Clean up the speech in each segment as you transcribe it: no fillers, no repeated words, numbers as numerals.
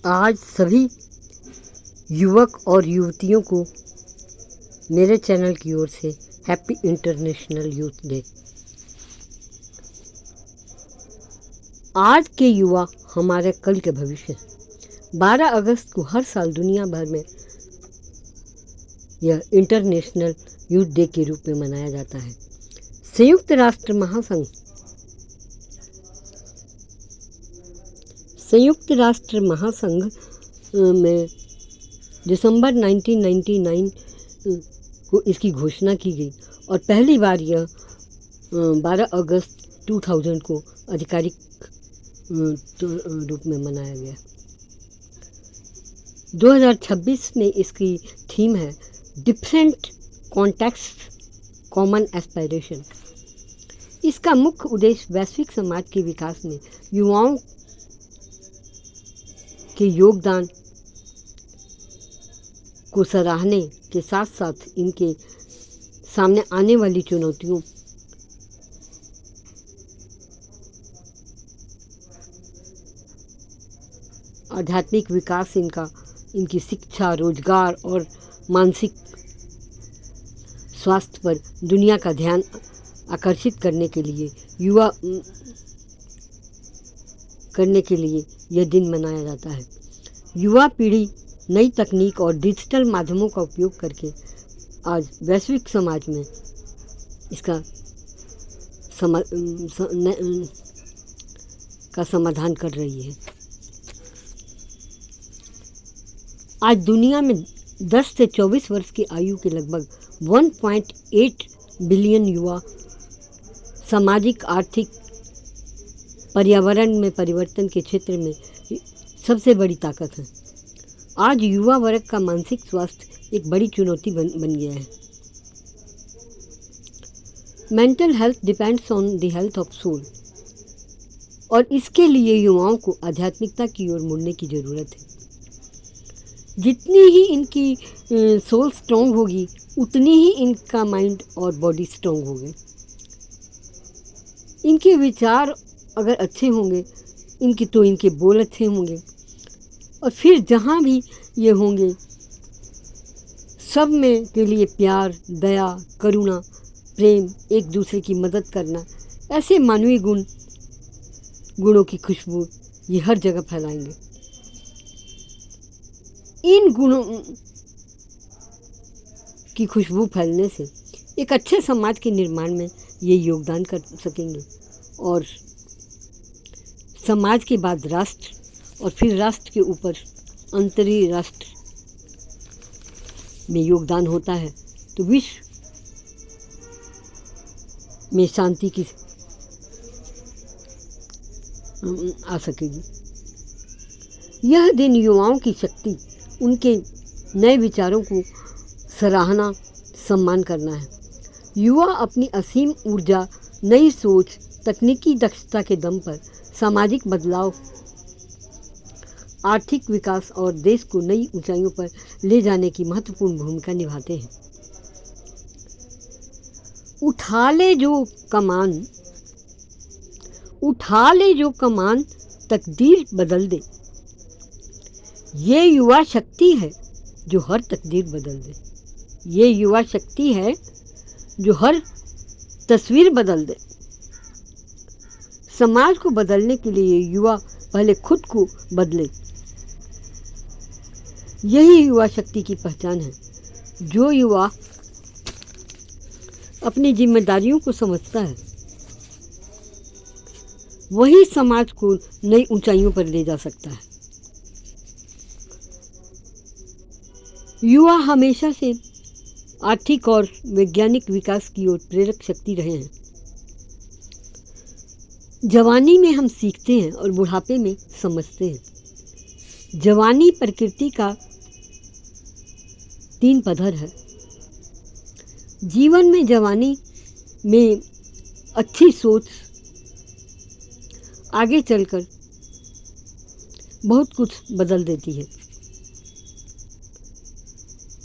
आज सभी युवक और युवतियों को मेरे चैनल की ओर से हैप्पी इंटरनेशनल यूथ डे। आज के युवा हमारे कल के भविष्य हैं। 12 अगस्त को हर साल दुनिया भर में यह इंटरनेशनल यूथ डे के रूप में मनाया जाता है। संयुक्त राष्ट्र महासंघ में दिसंबर 1999 को इसकी घोषणा की गई और पहली बार यह 12 अगस्त 2000 को आधिकारिक रूप में मनाया गया। 2026 में इसकी थीम है डिफरेंट कॉन्टेक्स्ट कॉमन एस्पायरेशन। इसका मुख्य उद्देश्य वैश्विक समाज के विकास में युवाओं के योगदान को सराहने के साथ साथ इनके सामने आने वाली चुनौतियों आध्यात्मिक विकास, इनकी शिक्षा, रोजगार और मानसिक स्वास्थ्य पर दुनिया का ध्यान आकर्षित करने के लिए यह दिन मनाया जाता है। युवा पीढ़ी नई तकनीक और डिजिटल माध्यमों का उपयोग करके आज वैश्विक समाज में इसका समाधान कर रही है। आज दुनिया में 10 से 24 वर्ष की आयु के लगभग 1.8 बिलियन युवा सामाजिक, आर्थिक, पर्यावरण में परिवर्तन के क्षेत्र में सबसे बड़ी ताकत है। आज युवा वर्ग का मानसिक स्वास्थ्य एक बड़ी चुनौती बन गया है। Mental health depends on the health of soul, और इसके लिए युवाओं को आध्यात्मिकता की ओर मुड़ने की ज़रूरत है। जितनी ही इनकी सोल स्ट्रॉन्ग होगी, उतनी ही इनका माइंड और बॉडी स्ट्रॉन्ग होगी। इनके विचार अगर अच्छे होंगे, इनके बोल अच्छे होंगे, और फिर जहाँ भी ये होंगे सब में के लिए प्यार, दया, करुणा, प्रेम, एक दूसरे की मदद करना, ऐसे मानवीय गुणों की खुशबू ये हर जगह फैलाएंगे। इन गुणों की खुशबू फैलने से एक अच्छे समाज के निर्माण में ये योगदान कर सकेंगे और समाज के बाद राष्ट्र और फिर राष्ट्र के ऊपर अंतर्राष्ट्रीय राष्ट्र में योगदान होता है तो विश्व में शांति की आ सकेगी। यह दिन युवाओं की शक्ति, उनके नए विचारों को सराहना, सम्मान करना है। युवा अपनी असीम ऊर्जा, नई सोच, तकनीकी दक्षता के दम पर सामाजिक बदलाव, आर्थिक विकास और देश को नई ऊंचाइयों पर ले जाने की महत्वपूर्ण भूमिका निभाते हैं। उठा ले जो कमान तकदीर बदल दे। ये युवा शक्ति है जो हर तकदीर बदल दे। ये युवा शक्ति है जो हर तस्वीर बदल दे। समाज को बदलने के लिए युवा पहले खुद को बदले। यही युवा शक्ति की पहचान है। जो युवा अपनी जिम्मेदारियों को समझता है वही समाज को नई ऊंचाइयों पर ले जा सकता है। युवा हमेशा से आर्थिक और वैज्ञानिक विकास की ओर प्रेरक शक्ति रहे हैं। जवानी में हम सीखते हैं और बुढ़ापे में समझते हैं। जवानी प्रकृति का 3 पधर है। जीवन में जवानी में अच्छी सोच आगे चलकर बहुत कुछ बदल देती है।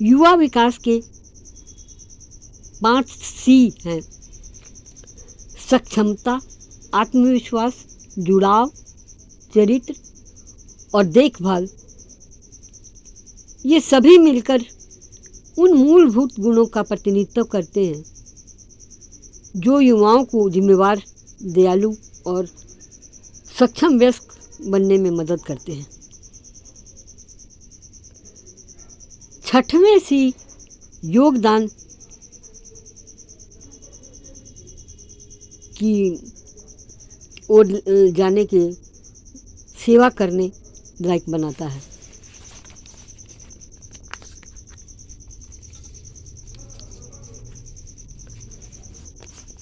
युवा विकास के 5 C हैं: सक्षमता, आत्मविश्वास, जुड़ाव, चरित्र और देखभाल ये सभी मिलकर उन मूलभूत गुणों का प्रतिनिधित्व करते हैं जो युवाओं को जिम्मेवार, दयालु और सक्षम वयस्क बनने में मदद करते हैं। छठवें सी योगदान की ओर जाने के सेवा करने लायक बनाता है।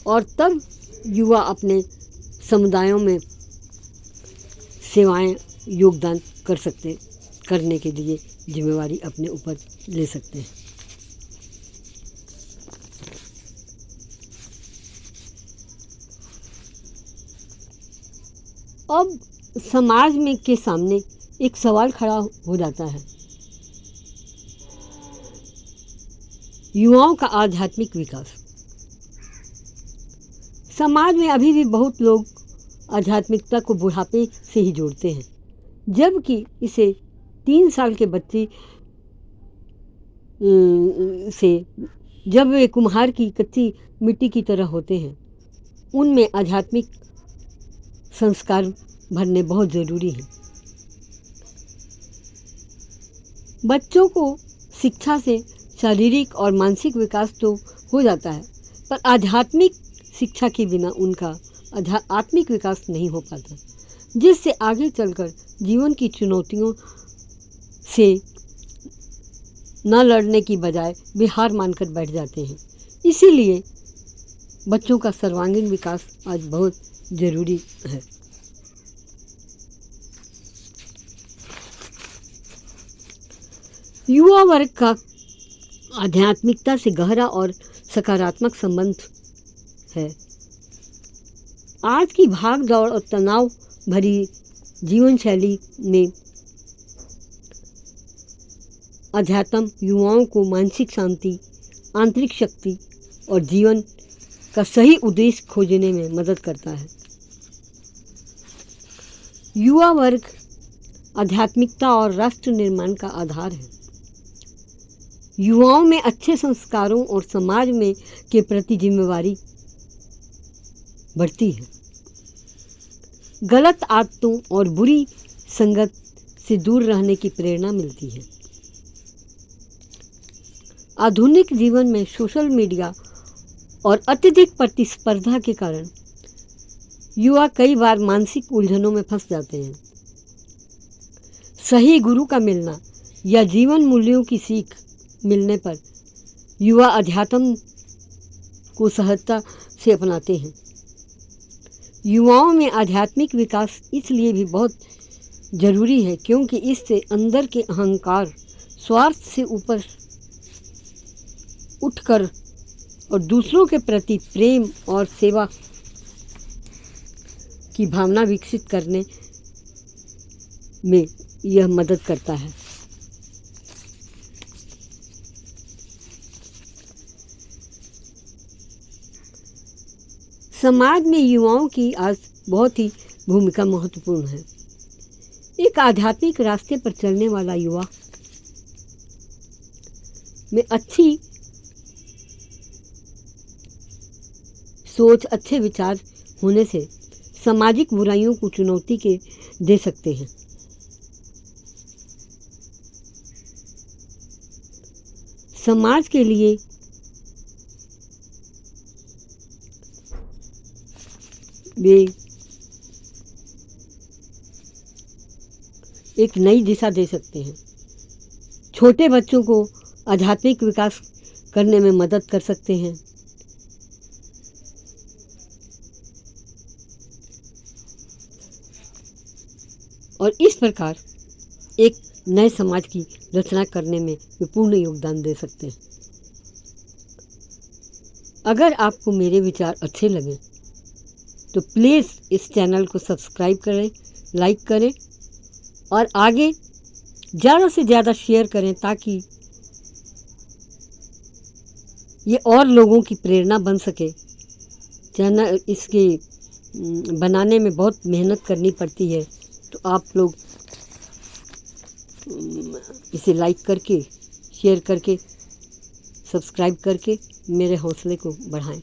और तब युवा अपने समुदायों में सेवाएं योगदान करने के लिए जिम्मेवारी अपने ऊपर ले सकते हैं। अब समाज में के सामने एक सवाल खड़ा हो जाता है, युवाओं का आध्यात्मिक विकास। समाज में अभी भी बहुत लोग आध्यात्मिकता को बुढ़ापे से ही जोड़ते हैं, जबकि इसे 3 साल के बच्चे से जब वे कुम्हार की कच्ची मिट्टी की तरह होते हैं, उनमें आध्यात्मिक संस्कार भरने बहुत ज़रूरी है। बच्चों को शिक्षा से शारीरिक और मानसिक विकास तो हो जाता है, पर आध्यात्मिक शिक्षा के बिना उनका आत्मिक विकास नहीं हो पाता, जिससे आगे चलकर जीवन की चुनौतियों से न लड़ने की बजाय वे हार मानकर बैठ जाते हैं। इसीलिए बच्चों का सर्वांगीण विकास आज बहुत ज़रूरी है। युवा वर्ग का आध्यात्मिकता से गहरा और सकारात्मक संबंध है। आज की भाग दौड़ और तनाव भरी जीवन शैली में अध्यात्म युवाओं को मानसिक शांति, आंतरिक शक्ति और जीवन का सही उद्देश्य खोजने में मदद करता है। युवा वर्ग आध्यात्मिकता और राष्ट्र निर्माण का आधार है। युवाओं में अच्छे संस्कारों और समाज में के प्रति जिम्मेवारी बढ़ती है। गलत आदतों और बुरी संगत से दूर रहने की प्रेरणा मिलती है। आधुनिक जीवन में सोशल मीडिया और अत्यधिक प्रतिस्पर्धा के कारण युवा कई बार मानसिक उलझनों में फंस जाते हैं। सही गुरु का मिलना या जीवन मूल्यों की सीख मिलने पर युवा अध्यात्म को सहजता से अपनाते हैं। युवाओं में आध्यात्मिक विकास इसलिए भी बहुत जरूरी है क्योंकि इससे अंदर के अहंकार, स्वार्थ से ऊपर उठकर और दूसरों के प्रति प्रेम और सेवा की भावना विकसित करने में यह मदद करता है। समाज में युवाओं की आज बहुत ही भूमिका महत्वपूर्ण है। एक आध्यात्मिक रास्ते पर चलने वाला युवा में अच्छी सोच, अच्छे विचार होने से सामाजिक बुराइयों को चुनौती के दे सकते हैं। समाज के लिए वे एक नई दिशा दे सकते हैं। छोटे बच्चों को आध्यात्मिक विकास करने में मदद कर सकते हैं। और इस प्रकार एक नए समाज की रचना करने में वे पूर्ण योगदान दे सकते हैं। अगर आपको मेरे विचार अच्छे लगे तो प्लीज़ इस चैनल को सब्सक्राइब करें, लाइक करें और आगे ज़्यादा से ज़्यादा शेयर करें ताकि ये और लोगों की प्रेरणा बन सके। चैनल इसके बनाने में बहुत मेहनत करनी पड़ती है, तो आप लोग इसे लाइक करके, शेयर करके, सब्सक्राइब करके मेरे हौसले को बढ़ाएं।